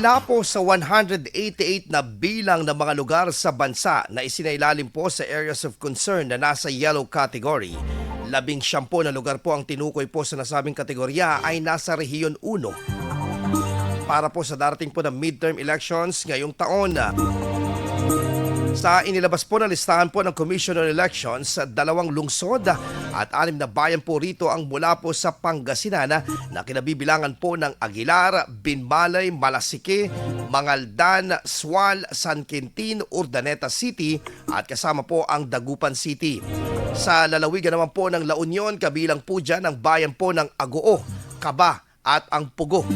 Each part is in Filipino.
Mula po sa 188 na bilang ng mga lugar sa bansa na isinailalim po sa areas of concern na nasa yellow category, 17 na lugar po ang tinukoy po sa nasabing kategorya ay nasa Rehiyon 1. Para po sa darating po ng midterm elections ngayong taon. Sa inilabas po na listahan po ng Commission on Elections, 2 lungsod at 6 na bayan po rito ang mula po sa Pangasinan na kinabibilangan po ng Aguilar, Binmalay, Malasike, Mangaldan, Sual, San Quintin, Urdaneta City at kasama po ang Dagupan City. Sa lalawigan naman po ng La Union, kabilang po dyan ang bayan po ng Agoo, Caba at ang Pugo.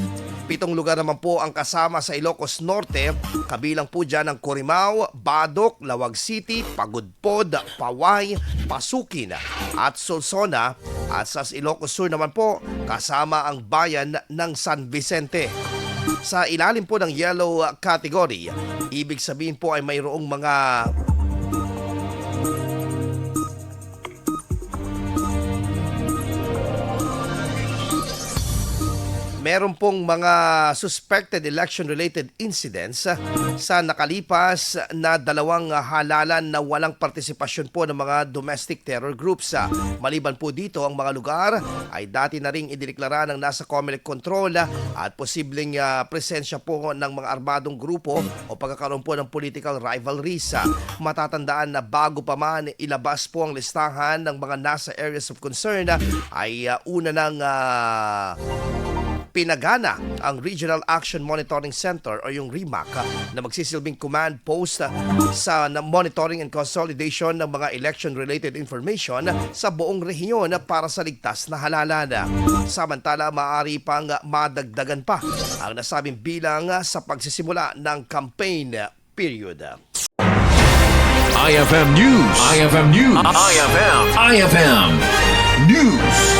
7 lugar naman po ang kasama sa Ilocos Norte, kabilang po dyan ang Corimao, Badok, Lawag City, Pagudpod, Paway, Pasukin at Solsona. At sa Ilocos Sur naman po, kasama ang bayan ng San Vicente. Sa ilalim po ng yellow category, ibig sabihin po ay mayroong mga meron pong mga suspected election-related incidents sa nakalipas na 2 halalan na walang partisipasyon po ng mga domestic terror groups. Maliban po dito, ang mga lugar ay dati na ring idineklara ng nasa COMELEC control at posibleng presensya po ng mga armadong grupo o pagkakaroon po ng political rivalries. Matatandaan na bago pa man ilabas po ang listahan ng mga nasa areas of concern ay una ng pinagana ang Regional Action Monitoring Center o yung REMAC na magsisilbing command post sa monitoring and consolidation ng mga election-related information sa buong rehiyon para sa ligtas na halalan. Samantala, maaari pang madagdagan pa ang nasabing bilang sa pagsisimula ng campaign period. IFM News. IFM News. IFM News.